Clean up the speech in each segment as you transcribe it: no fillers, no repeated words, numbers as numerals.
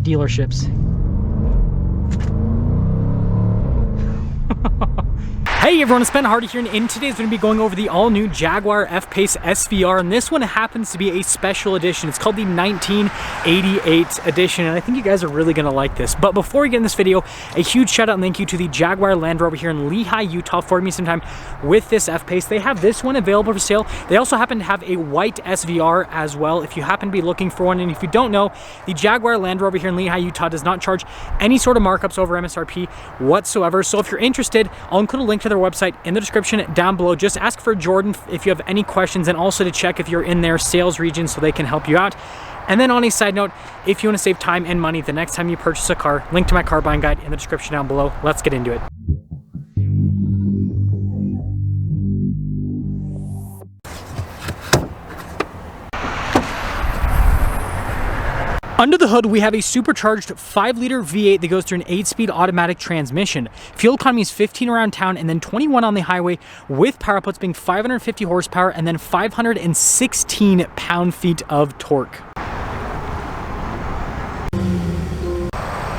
dealerships. Hey everyone, it's Ben Hardy here, and in today's going to be going over the all-new Jaguar F-Pace SVR, and this one happens to be a special edition. It's called the 1988 edition, and I think you guys are really going to like this. But before we get in this video, a huge shout out and thank you to the Jaguar Land Rover here in Lehi, Utah for me some time with this F-Pace. They have this one available for sale. They also happen to have a white SVR as well if you happen to be looking for one. And if you don't know, the Jaguar Land Rover here in Lehi, Utah does not charge any sort of markups over MSRP whatsoever. So if you're interested, I'll include a link to their website in the description down below. Just ask for Jordan if you have any questions, and also to check if you're in their sales region so they can help you out. And then on a side note, if you want to save time and money the next time you purchase a car, link to my car buying guide in the description down below. Let's get into it. Under the hood, we have a supercharged 5-liter V8 that goes through an 8-speed automatic transmission. Fuel economy is 15 around town and then 21 on the highway, with power outputs being 550 horsepower and then 516 pound-feet of torque.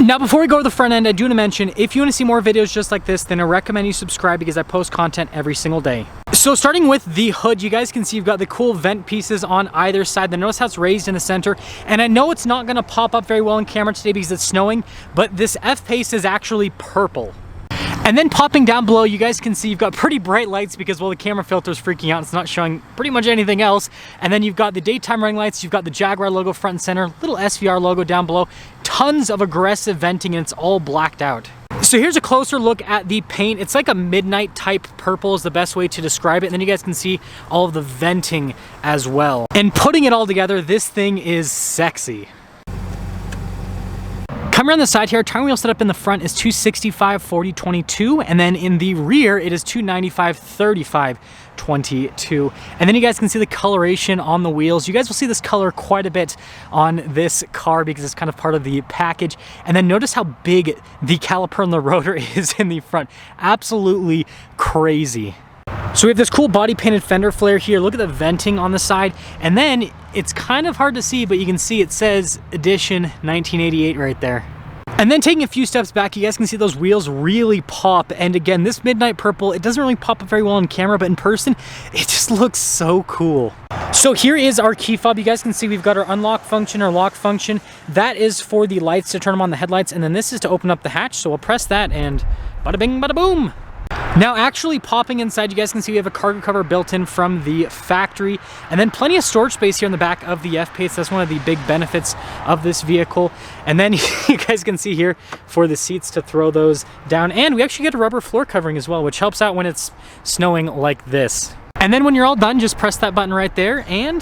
Now, before we go to the front end, I do want to mention, if you want to see more videos just like this, then I recommend you subscribe because I post content every single day. So starting with the hood, you guys can see you've got the cool vent pieces on either side. Then notice how it's raised in the center. And I know it's not going to pop up very well in camera today because it's snowing, but this F-Pace is actually purple. And then popping down below, you guys can see you've got pretty bright lights because, well, the camera filter is freaking out. It's not showing pretty much anything else. And then you've got the daytime running lights. You've got the Jaguar logo front and center, little SVR logo down below, tons of aggressive venting, and it's all blacked out. So here's a closer look at the paint. It's like a midnight type purple is the best way to describe it. And then you guys can see all of the venting as well. And putting it all together, this thing is sexy. Coming around the side here, tire wheel setup in the front is 265 40 22, and then in the rear it is 295 35 22. And then you guys can see the coloration on the wheels. You guys will see this color quite a bit on this car because it's kind of part of the package. And then notice how big the caliper on the rotor is in the front. Absolutely crazy. So we have this cool body painted fender flare here. Look at the venting on the side. And then it's kind of hard to see, but you can see it says Edition 1988 right there. And then taking a few steps back, you guys can see those wheels really pop. And again, this midnight purple, it doesn't really pop up very well on camera, but in person, it just looks so cool. So here is our key fob. You guys can see we've got our unlock function or lock function. That is for the lights, to turn them on, the headlights. And then this is to open up the hatch. So we'll press that and bada bing, bada boom. Now actually popping inside, you guys can see we have a cargo cover built in from the factory, and then plenty of storage space here in the back of the F-Pace. That's one of the big benefits of this vehicle. And then you guys can see here for the seats to throw those down, and we actually get a rubber floor covering as well, which helps out when it's snowing like this. And then when you're all done, just press that button right there and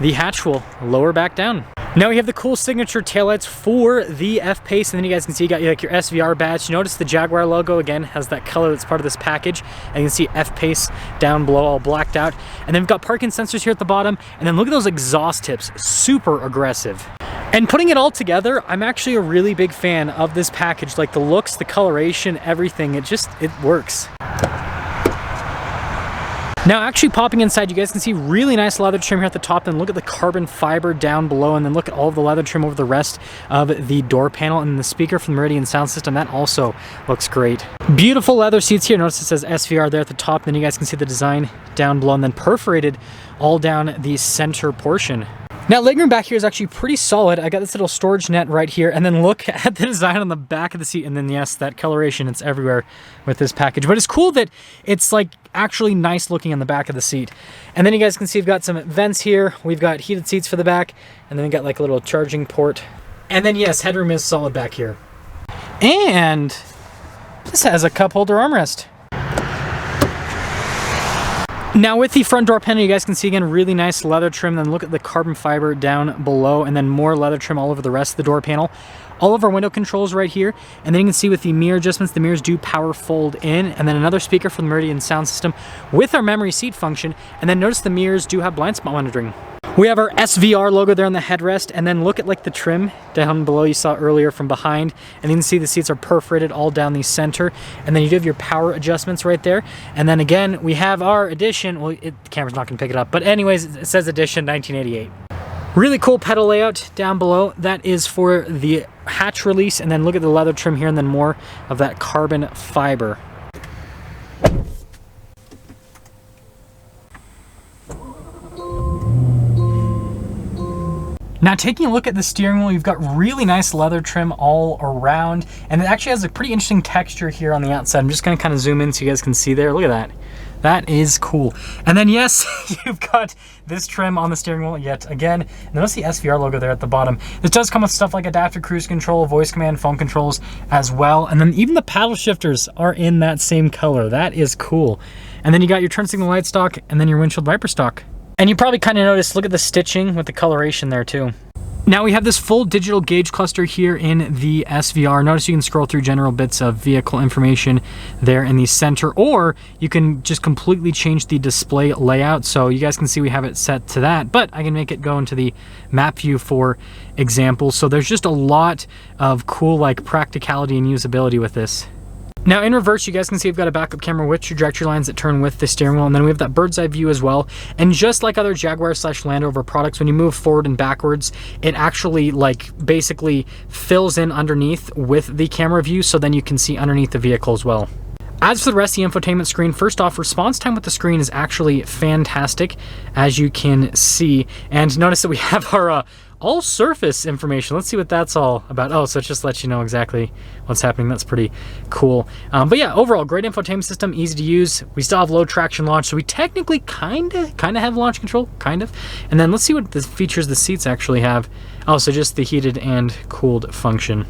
the hatch will lower back down. Now we have the cool signature taillights for the F-Pace, and then you guys can see you got like your SVR badge. Notice the Jaguar logo again has that color that's part of this package, and you can see F-Pace down below all blacked out. And then we've got parking sensors here at the bottom, and then look at those exhaust tips, super aggressive. And putting it all together, I'm actually a really big fan of this package. Like the looks, the coloration, everything, it works. Now actually popping inside, you guys can see really nice leather trim here at the top, and look at the carbon fiber down below, and then look at all of the leather trim over the rest of the door panel, and the speaker from the Meridian sound system, that also looks great. Beautiful leather seats here. Notice it says SVR there at the top, then you guys can see the design down below, and then perforated all down the center portion. Now legroom back here is actually pretty solid. I got this little storage net right here, and then look at the design on the back of the seat, and then yes, that coloration, it's everywhere with this package. But it's cool that it's like actually nice looking on the back of the seat. And then you guys can see we've got some vents here. We've got heated seats for the back, and then we got like a little charging port. And then yes, headroom is solid back here. And this has a cup holder armrest. Now with the front door panel, you guys can see again, really nice leather trim. Then look at the carbon fiber down below, and then more leather trim all over the rest of the door panel. All of our window controls right here, and then you can see with the mirror adjustments, the mirrors do power fold in, and then another speaker for the Meridian sound system with our memory seat function. And then notice the mirrors do have blind spot monitoring. We have our SVR logo there on the headrest, and then look at like the trim down below you saw earlier from behind, and you can see the seats are perforated all down the center, and then you do have your power adjustments right there. And then again, we have our Edition, well, the camera's not gonna pick it up, but anyways, it says Edition 1988. Really cool pedal layout down below. That is for the hatch release, and then look at the leather trim here, and then more of that carbon fiber. Now taking a look at the steering wheel, you've got really nice leather trim all around, and it actually has a pretty interesting texture here on the outside. I'm just gonna kind of zoom in so you guys can see there. Look at that. That is cool. And then yes, you've got this trim on the steering wheel yet again. And notice the SVR logo there at the bottom. This does come with stuff like adaptive cruise control, voice command, phone controls as well. And then even the paddle shifters are in that same color. That is cool. And then you got your turn signal light stock and then your windshield wiper stock. And you probably kind of noticed, look at the stitching with the coloration there too. Now we have this full digital gauge cluster here in the SVR. Notice you can scroll through general bits of vehicle information there in the center, or you can just completely change the display layout. So you guys can see we have it set to that, but I can make it go into the map view for example. So there's just a lot of cool like practicality and usability with this. Now in reverse, you guys can see we've got a backup camera with trajectory lines that turn with the steering wheel, and then we have that bird's eye view as well. And just like other Jaguar/Land Rover products, when you move forward and backwards, it actually like basically fills in underneath with the camera view, so then you can see underneath the vehicle as well. As for the rest of the infotainment screen, first off, response time with the screen is actually fantastic, as you can see. And notice that we have our all surface information. Let's see what that's all about. Oh, so it just lets you know exactly what's happening. That's pretty cool. But yeah, overall, great infotainment system, easy to use. We still have low traction launch, so we technically kind of have launch control, kind of. And then let's see what the features the seats actually have. Oh, so just the heated and cooled function.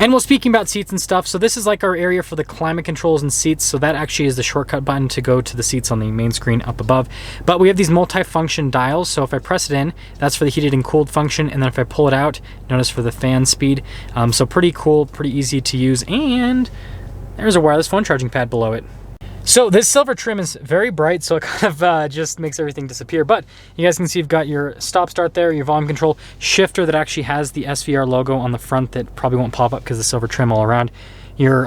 And well, speaking about seats and stuff, so this is like our area for the climate controls and seats. So that actually is the shortcut button to go to the seats on the main screen up above. But we have these multi-function dials. So if I press it in, that's for the heated and cooled function. And then if I pull it out, notice for the fan speed. So pretty cool, pretty easy to use. And there's a wireless phone charging pad below it. So this silver trim is very bright, so it kind of just makes everything disappear. But you guys can see you've got your stop start there, your volume control shifter that actually has the SVR logo on the front that probably won't pop up because the silver trim all around. Your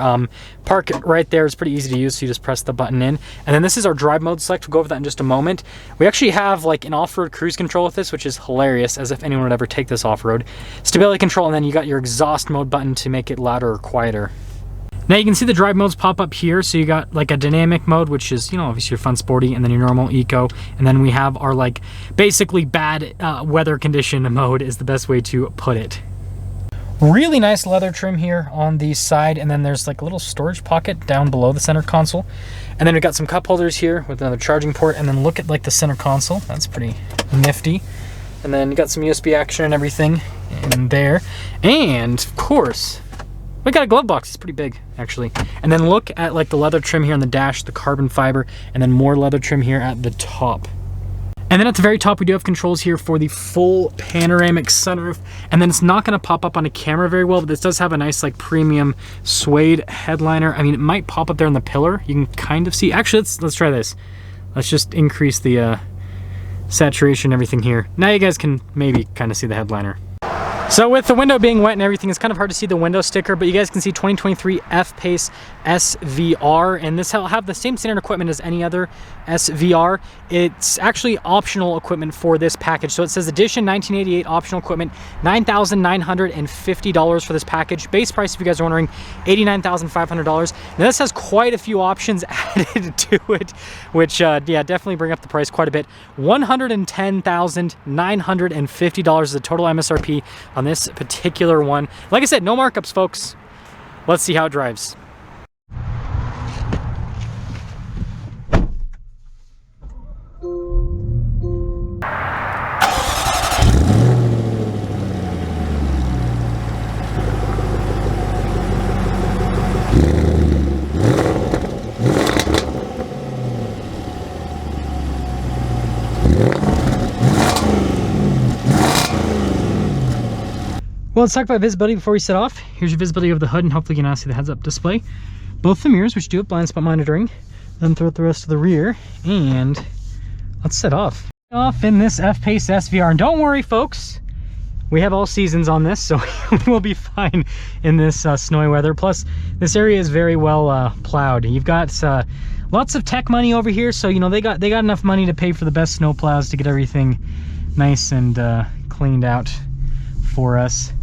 park right there is pretty easy to use, so you just press the button in. And then this is our drive mode select. We'll go over that in just a moment. We actually have like an off-road cruise control with this, which is hilarious, as if anyone would ever take this off-road. Stability control, and then you got your exhaust mode button to make it louder or quieter. Now you can see the drive modes pop up here. So you got like a dynamic mode, which is, you know, obviously your fun sporty, and then your normal eco. And then we have our like basically bad weather condition mode is the best way to put it. Really nice leather trim here on the side. And then there's like a little storage pocket down below the center console. And then we've got some cup holders here with another charging port. And then look at like the center console. That's pretty nifty. And then you got some USB action and everything in there. And of course, we got a glove box. It's pretty big, actually. And then look at like the leather trim here on the dash, the carbon fiber, and then more leather trim here at the top. And then at the very top, we do have controls here for the full panoramic sunroof. And then it's not gonna pop up on a camera very well, but this does have a nice like premium suede headliner. I mean, it might pop up there on the pillar. You can kind of see. Actually, let's try this. Let's just increase the saturation and everything here. Now you guys can maybe kind of see the headliner. So with the window being wet and everything, it's kind of hard to see the window sticker, but you guys can see 2023 F-Pace SVR, and this will have the same standard equipment as any other SVR. It's actually optional equipment for this package. So it says edition 1988 optional equipment, $9,950 for this package. Base price, if you guys are wondering, $89,500. Now this has quite a few options added to it, which yeah, definitely bring up the price quite a bit. $110,950 is the total MSRP on this particular one. Like I said, no markups, folks. Let's see how it drives. Well, let's talk about visibility before we set off. Here's your visibility of the hood, and hopefully you can now see the heads-up display. Both the mirrors, which do have blind spot monitoring. Then throughout the rest of the rear, and let's set off. Off in this F-Pace SVR, and don't worry, folks. We have all seasons on this, so we'll be fine in this snowy weather. Plus, this area is very well plowed. You've got lots of tech money over here, so you know they got enough money to pay for the best snow plows to get everything nice and cleaned out for us.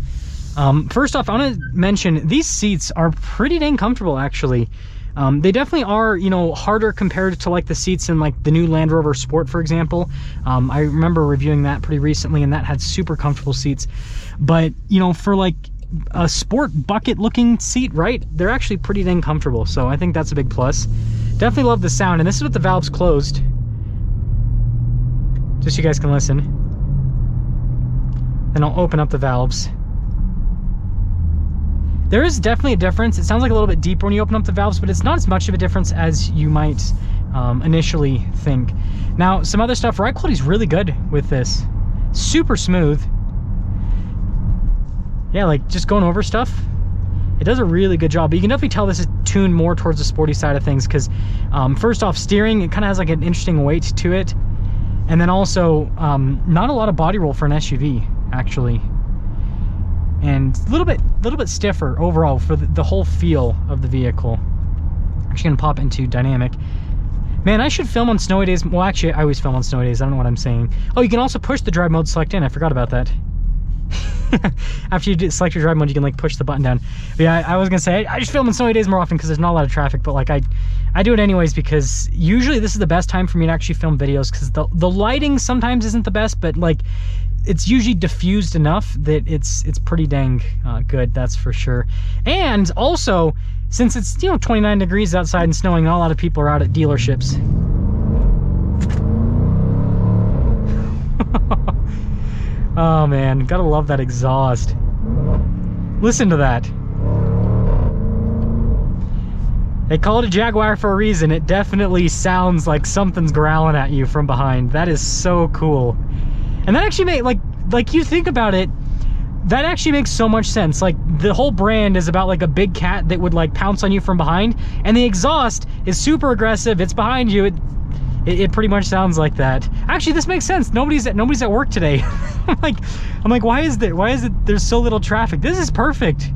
First off, I want to mention these seats are pretty dang comfortable, actually. They definitely are, you know, harder compared to like the seats in like the new Land Rover Sport, for example. I remember reviewing that pretty recently, and that had super comfortable seats. But, you know, for like a sport bucket looking seat, right, they're actually pretty dang comfortable. So I think that's a big plus. Definitely love the sound, and this is with the valves closed, just so you guys can listen. Then I'll open up the valves. There is definitely a difference. It sounds like a little bit deeper when you open up the valves, but it's not as much of a difference as you might initially think. Now, some other stuff, ride quality is really good with this. Super smooth. Yeah, like just going over stuff, it does a really good job. But you can definitely tell this is tuned more towards the sporty side of things because first off, steering, it kind of has like an interesting weight to it. And then also, not a lot of body roll for an SUV, actually. And a little bit stiffer overall for the whole feel of the vehicle. I'm actually gonna pop into dynamic. Man, I should film on snowy days. Well, actually, I always film on snowy days. I don't know what I'm saying. Oh, you can also push the drive mode select in. I forgot about that. After you select your drive mode, you can like push the button down. But yeah, I was gonna say I just film on snowy days more often because there's not a lot of traffic. But like I do it anyways because usually this is the best time for me to actually film videos because the lighting sometimes isn't the best, but like it's usually diffused enough that it's pretty dang good, that's for sure. And also, since it's, you know, 29 degrees outside and snowing, not a lot of people are out at dealerships. Oh man, gotta love that exhaust. Listen to that. They call it a Jaguar for a reason. It definitely sounds like something's growling at you from behind. That is so cool. And that actually makes, like you think about it, that actually makes so much sense. Like, the whole brand is about like a big cat that would like pounce on you from behind, and the exhaust is super aggressive. It's behind you. It pretty much sounds like that. Actually, this makes sense. Nobody's at work today. I'm like, why is there's so little traffic? This is perfect.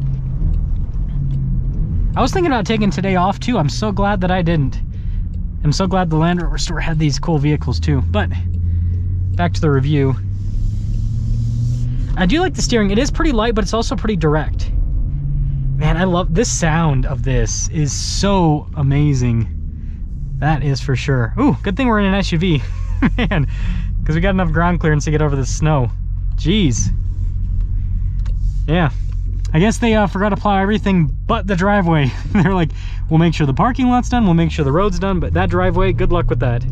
I was thinking about taking today off too. I'm so glad that I didn't. I'm so glad the Land Rover store had these cool vehicles too. But back to the review. I do like the steering. It is pretty light, but it's also pretty direct. Man, I love this sound of this. Is so amazing. That is for sure. Ooh, good thing we're in an SUV. Man, because we got enough ground clearance to get over the snow. Jeez. Yeah. I guess they forgot to plow everything but the driveway. They're like, we'll make sure the parking lot's done, we'll make sure the road's done, but that driveway, good luck with that.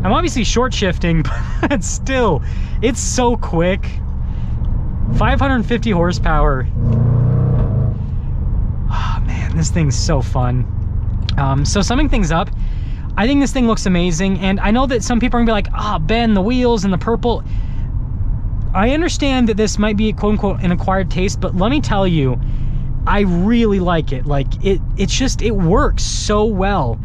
I'm obviously short shifting, but still, it's so quick. 550 horsepower. Oh man, this thing's so fun. So summing things up, I think this thing looks amazing, and I know that some people are gonna be like, ah, Ben, the wheels and the purple. I understand that this might be quote unquote an acquired taste, but let me tell you, I really like it. Like it works so well.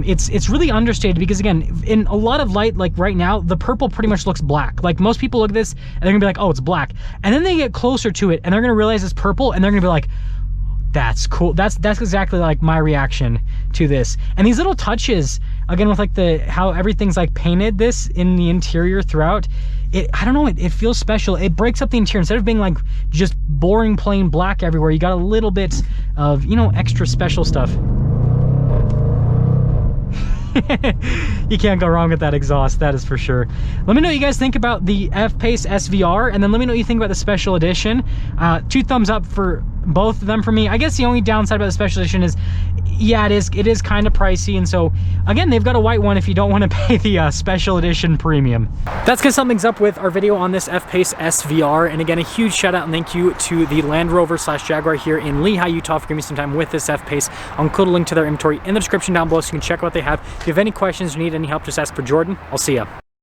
It's really understated because again, in a lot of light, like right now, the purple pretty much looks black. Like most people look at this and they're gonna be like, oh, it's black. And then they get closer to it and they're gonna realize it's purple and they're gonna be like, that's cool. That's exactly like my reaction to this. And these little touches, again, with like how everything's like painted this in the interior throughout, I don't know, it feels special. It breaks up the interior. Instead of being like just boring plain black everywhere, you got a little bit of, you know, extra special stuff. You can't go wrong with that exhaust, that is for sure. Let me know what you guys think about the F-Pace SVR, and then let me know what you think about the Special Edition. 2 thumbs up for both of them for me. I guess the only downside about the Special Edition is, yeah, it is kind of pricey, and so again, they've got a white one if you don't want to pay the Special Edition premium. That's gonna sum things up with our video on this F-Pace SVR, and again, a huge shout out and thank you to the Land Rover / Jaguar here in Lehigh, Utah for giving me some time with this F-Pace. I'll include a link to their inventory in the description down below so you can check out what they have. If you have any questions or need any help, just ask for Jordan. I'll see ya.